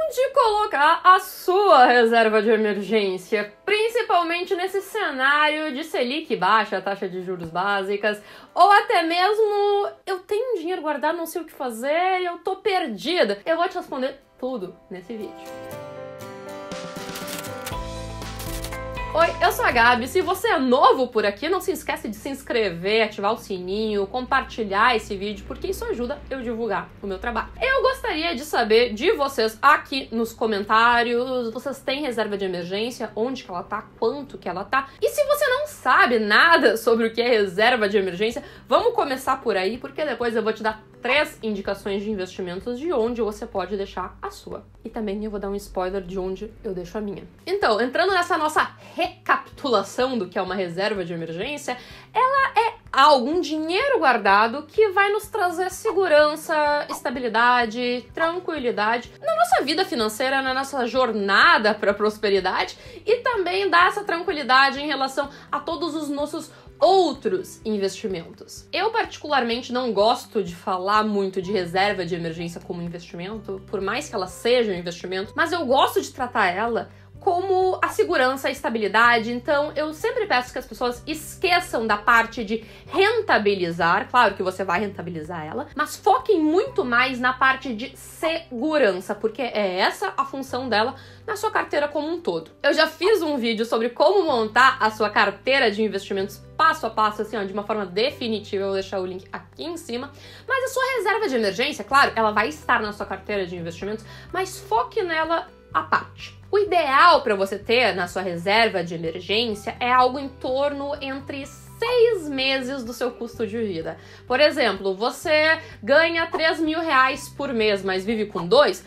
onde colocar a sua reserva de emergência, principalmente nesse cenário de Selic baixa, taxa de juros básicas, ou até mesmo eu tenho dinheiro guardado, não sei o que fazer, eu tô perdida. Eu vou te responder tudo nesse vídeo. Oi, eu sou a Gabi. Se você é novo por aqui, não se esquece de se inscrever, ativar o sininho, compartilhar esse vídeo, porque isso ajuda eu divulgar o meu trabalho. Eu gostaria de saber de vocês aqui nos comentários, vocês têm reserva de emergência? Onde que ela tá? Quanto que ela tá? E se você não sabe nada sobre o que é reserva de emergência, vamos começar por aí, porque depois eu vou te dar 3 indicações de investimentos de onde você pode deixar a sua. E também eu vou dar um spoiler de onde eu deixo a minha. Então, entrando nessa nossa recapitulação do que é uma reserva de emergência, ela é algum dinheiro guardado que vai nos trazer segurança, estabilidade, tranquilidade na nossa vida financeira, na nossa jornada para a prosperidade, e também dá essa tranquilidade em relação a todos os nossos outros investimentos. Eu particularmente não gosto de falar muito de reserva de emergência como investimento, por mais que ela seja um investimento, mas eu gosto de tratar ela como a segurança, a estabilidade. Então eu sempre peço que as pessoas esqueçam da parte de rentabilizar, claro que você vai rentabilizar ela, mas foquem muito mais na parte de segurança, porque é essa a função dela na sua carteira como um todo. Eu já fiz um vídeo sobre como montar a sua carteira de investimentos passo a passo, assim, ó, de uma forma definitiva. Eu vou deixar o link aqui em cima. Mas a sua reserva de emergência, claro, ela vai estar na sua carteira de investimentos, mas foque nela à parte. O ideal para você ter na sua reserva de emergência é algo em torno entre 6 meses do seu custo de vida. Por exemplo, você ganha 3 mil reais por mês, mas vive com 2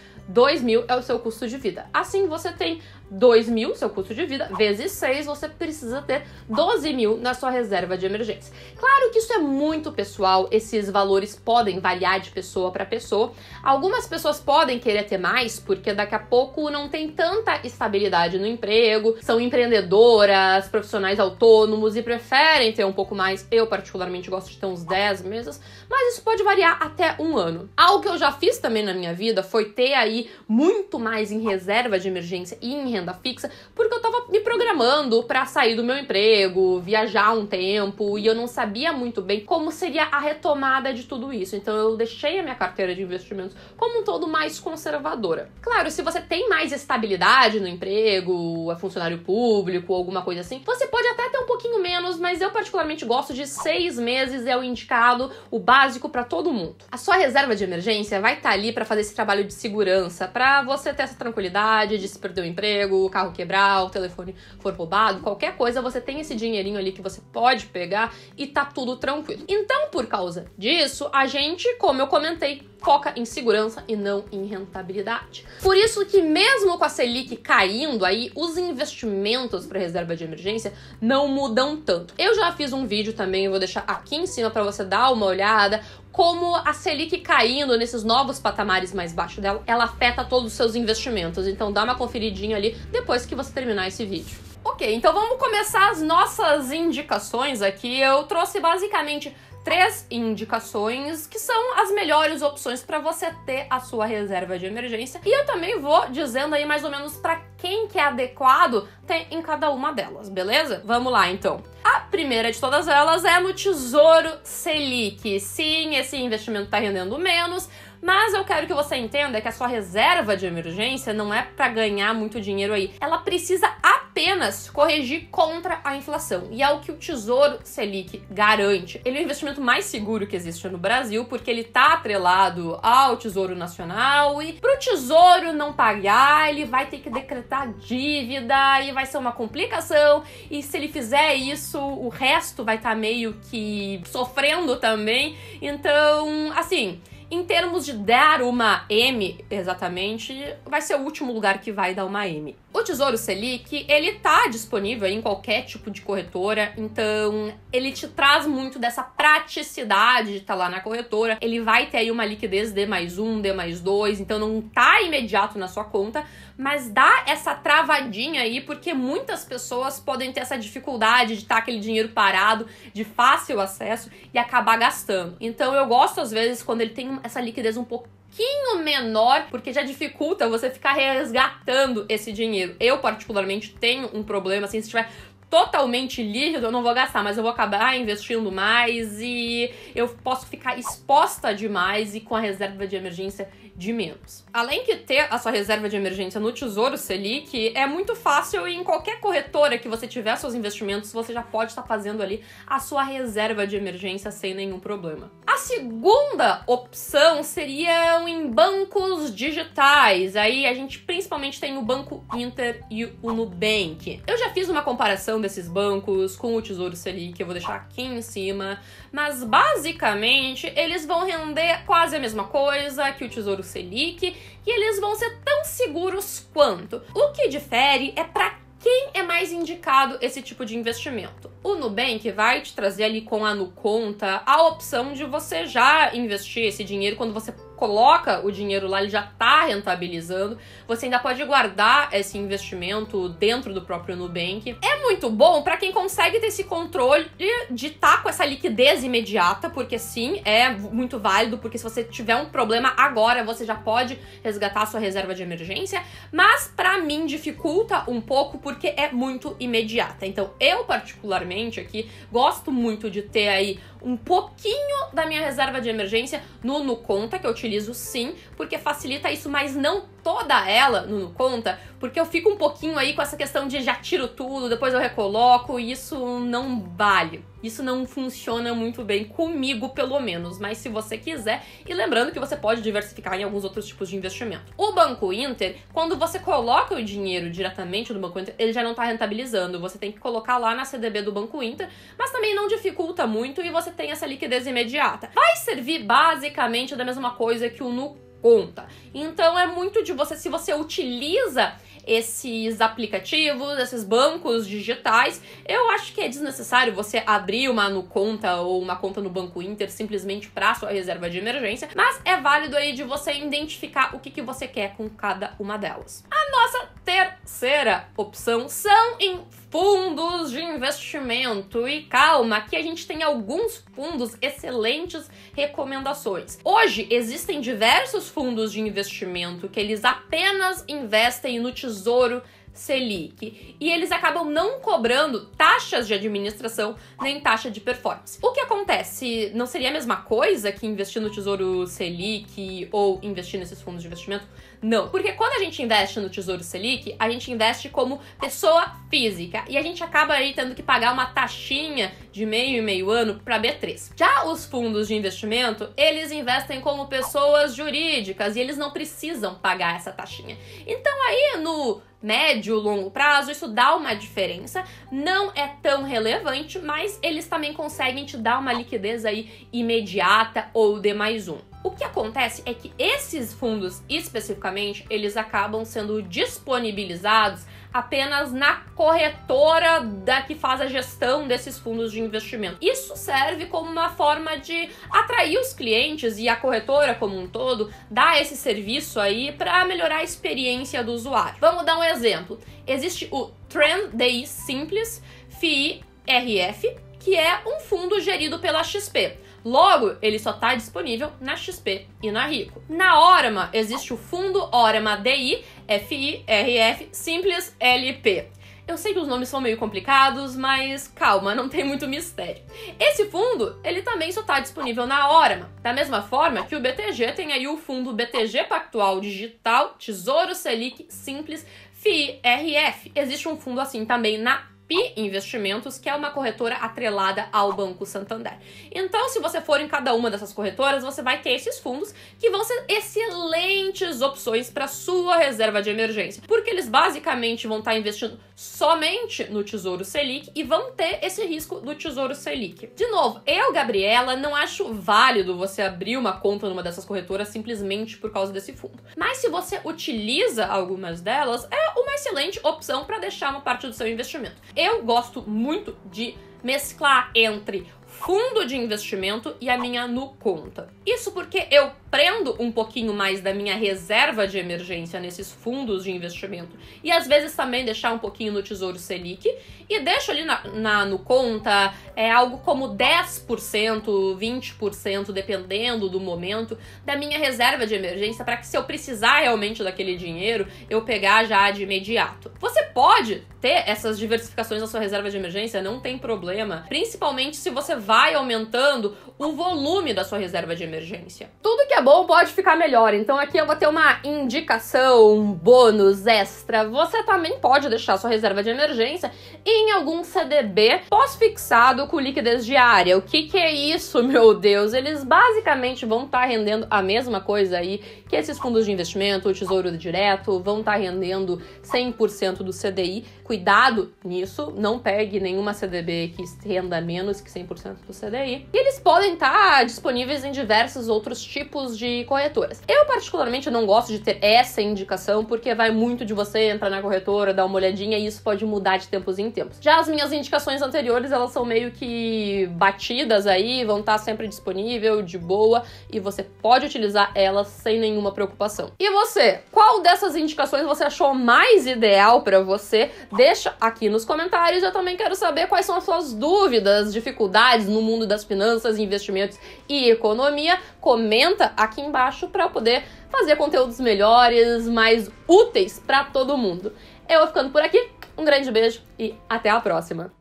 mil é o seu custo de vida. Assim, você tem 2 mil, seu custo de vida, vezes 6, você precisa ter 12 mil na sua reserva de emergência. Claro que isso é muito pessoal, esses valores podem variar de pessoa para pessoa. Algumas pessoas podem querer ter mais, porque daqui a pouco não tem tanta estabilidade no emprego, são empreendedoras, profissionais autônomos e preferem ter um pouco mais. Eu particularmente gosto de ter uns 10 meses, mas isso pode variar até um ano. Algo que eu já fiz também na minha vida foi ter aí muito mais em reserva de emergência e em renda fixa, porque eu tava me programando para sair do meu emprego, viajar um tempo, e eu não sabia muito bem como seria a retomada de tudo isso. Então eu deixei a minha carteira de investimentos como um todo mais conservadora. Claro, se você tem mais estabilidade no emprego, é funcionário público, alguma coisa assim, você pode até ter um pouquinho menos, mas eu particularmente gosto de 6 meses, é o indicado, o básico para todo mundo. A sua reserva de emergência vai estar ali para fazer esse trabalho de segurança, para você ter essa tranquilidade de se perder o emprego, o carro quebrar, o telefone for roubado, qualquer coisa, você tem esse dinheirinho ali que você pode pegar e tá tudo tranquilo. Então, por causa disso, a gente, como eu comentei, foca em segurança e não em rentabilidade. Por isso que mesmo com a Selic caindo aí, os investimentos para reserva de emergência não mudam tanto. Eu já fiz um vídeo também, eu vou deixar aqui em cima para você dar uma olhada, como a Selic caindo nesses novos patamares mais baixos dela, ela afeta todos os seus investimentos. Então dá uma conferidinha ali depois que você terminar esse vídeo. Ok, então vamos começar as nossas indicações aqui. Eu trouxe basicamente 3 indicações que são as melhores opções para você ter a sua reserva de emergência. E eu também vou dizendo aí mais ou menos para quem que é adequado ter em cada uma delas, beleza? Vamos lá, então. A primeira de todas elas é no Tesouro Selic. Sim, esse investimento está rendendo menos, mas eu quero que você entenda que a sua reserva de emergência não é para ganhar muito dinheiro aí. Ela precisa apenas corrigir contra a inflação. E é o que o Tesouro Selic garante. Ele é o investimento mais seguro que existe no Brasil, porque ele está atrelado ao Tesouro Nacional, e para o Tesouro não pagar, ele vai ter que decretar dívida e vai ser uma complicação. E se ele fizer isso, o resto vai estar meio que sofrendo também. Então, assim, em termos de dar uma M, exatamente, vai ser o último lugar que vai dar uma M. O Tesouro Selic, ele tá disponível em qualquer tipo de corretora, então ele te traz muito dessa praticidade de estar lá na corretora. Ele vai ter aí uma liquidez D+1, D+2, então não tá imediato na sua conta, mas dá essa travadinha aí, porque muitas pessoas podem ter essa dificuldade de estar aquele dinheiro parado, de fácil acesso, e acabar gastando. Então eu gosto, às vezes, quando ele tem essa liquidez um pouquinho pouquinho menor, porque já dificulta você ficar resgatando esse dinheiro. Eu, particularmente, tenho um problema, assim, se tiver totalmente líquido, eu não vou gastar, mas eu vou acabar investindo mais e eu posso ficar exposta demais e com a reserva de emergência de menos. Além de ter a sua reserva de emergência no Tesouro Selic, é muito fácil e em qualquer corretora que você tiver seus investimentos, você já pode estar fazendo ali a sua reserva de emergência sem nenhum problema. A segunda opção seriam em bancos digitais. Aí a gente principalmente tem o Banco Inter e o Nubank. Eu já fiz uma comparação desses bancos com o Tesouro Selic, eu vou deixar aqui em cima, mas basicamente eles vão render quase a mesma coisa que o Tesouro Selic e eles vão ser tão seguros quanto. O que difere é para quem é mais indicado esse tipo de investimento. O Nubank vai te trazer ali com a NuConta a opção de você já investir esse dinheiro quando você coloca o dinheiro lá, ele já tá rentabilizando. Você ainda pode guardar esse investimento dentro do próprio Nubank. É muito bom para quem consegue ter esse controle de estar com essa liquidez imediata, porque sim, é muito válido, porque se você tiver um problema agora, você já pode resgatar a sua reserva de emergência, mas para mim dificulta um pouco porque é muito imediata. Então, eu particularmente aqui gosto muito de ter aí um pouquinho da minha reserva de emergência no NuConta, que eu utilizo sim, porque facilita isso, mas não toda ela no NuConta, porque eu fico um pouquinho aí com essa questão de já tiro tudo, depois eu recoloco, e isso não vale. Isso não funciona muito bem comigo, pelo menos, mas se você quiser, e lembrando que você pode diversificar em alguns outros tipos de investimento. O Banco Inter, quando você coloca o dinheiro diretamente no Banco Inter, ele já não está rentabilizando, você tem que colocar lá na CDB do Banco Inter, mas também não dificulta muito e você tem essa liquidez imediata. Vai servir basicamente da mesma coisa que o NuConta. Então é muito de você, se você utiliza esses aplicativos, esses bancos digitais, eu acho que é desnecessário você abrir uma NuConta ou uma conta no Banco Inter simplesmente para sua reserva de emergência, mas é válido aí de você identificar o que você quer com cada uma delas. A nossa terceira opção são em fundos de investimento. E calma, aqui a gente tem alguns fundos, excelentes recomendações. Hoje existem diversos fundos de investimento que eles apenas investem no Tesouro Selic e eles acabam não cobrando taxas de administração nem taxa de performance. O que acontece? Não seria a mesma coisa que investir no Tesouro Selic ou investir nesses fundos de investimento? Não, porque quando a gente investe no Tesouro Selic, a gente investe como pessoa física e a gente acaba aí tendo que pagar uma taxinha de meio ano para B3. Já os fundos de investimento, eles investem como pessoas jurídicas e eles não precisam pagar essa taxinha. Então aí no médio, longo prazo, isso dá uma diferença, não é tão relevante, mas eles também conseguem te dar uma liquidez aí imediata ou D+1. O que acontece é que esses fundos, especificamente, eles acabam sendo disponibilizados apenas na corretora da que faz a gestão desses fundos de investimento. Isso serve como uma forma de atrair os clientes e a corretora como um todo dá esse serviço aí para melhorar a experiência do usuário. Vamos dar um exemplo. Existe o Trend DI Simples FI-RF, que é um fundo gerido pela XP. Logo, ele só está disponível na XP e na Rico. Na Orama, existe o fundo Orama DI FI-RF Simples LP. Eu sei que os nomes são meio complicados, mas calma, não tem muito mistério. Esse fundo, ele também só está disponível na Orama. Da mesma forma que o BTG tem aí o fundo BTG Pactual Digital Tesouro Selic Simples FI-RF. Existe um fundo assim também na Investimentos, que é uma corretora atrelada ao Banco Santander. Então, se você for em cada uma dessas corretoras, você vai ter esses fundos que vão ser excelentes opções para sua reserva de emergência, porque eles basicamente vão estar investindo somente no Tesouro Selic e vão ter esse risco do Tesouro Selic. De novo, eu, Gabriela, não acho válido você abrir uma conta numa dessas corretoras simplesmente por causa desse fundo. Mas se você utiliza algumas delas, é uma excelente opção para deixar uma parte do seu investimento. Eu gosto muito de mesclar entre fundo de investimento e a minha NuConta. Isso porque eu prendo um pouquinho mais da minha reserva de emergência nesses fundos de investimento e às vezes também deixar um pouquinho no Tesouro Selic e deixo ali na NuConta algo como 10%, 20%, dependendo do momento, da minha reserva de emergência para que se eu precisar realmente daquele dinheiro, eu pegar já de imediato. Você pode ter essas diversificações na sua reserva de emergência, não tem problema, principalmente se você vai aumentando o volume da sua reserva de emergência. Tudo que é bom pode ficar melhor, então aqui eu vou ter uma indicação, um bônus extra. Você também pode deixar sua reserva de emergência em algum CDB pós-fixado com liquidez diária. O que é isso, meu Deus? Eles basicamente vão estar rendendo a mesma coisa aí que esses fundos de investimento, o Tesouro Direto, vão estar rendendo 100% do CDI. Cuidado nisso, não pegue nenhuma CDB que renda menos que 100% do CDI. E eles podem estar disponíveis em diversos outros tipos de corretoras. Eu, particularmente, não gosto de ter essa indicação, porque vai muito de você entrar na corretora, dar uma olhadinha, e isso pode mudar de tempos em tempos. Já as minhas indicações anteriores, elas são meio que batidas aí, vão estar sempre disponível, de boa, e você pode utilizar elas sem nenhuma preocupação. E você? Qual dessas indicações você achou mais ideal para você? Deixa aqui nos comentários. Eu também quero saber quais são as suas dúvidas, dificuldades no mundo das finanças, investimentos e economia. Comenta aqui embaixo para eu poder fazer conteúdos melhores, mais úteis para todo mundo. Eu vou ficando por aqui. Um grande beijo e até a próxima!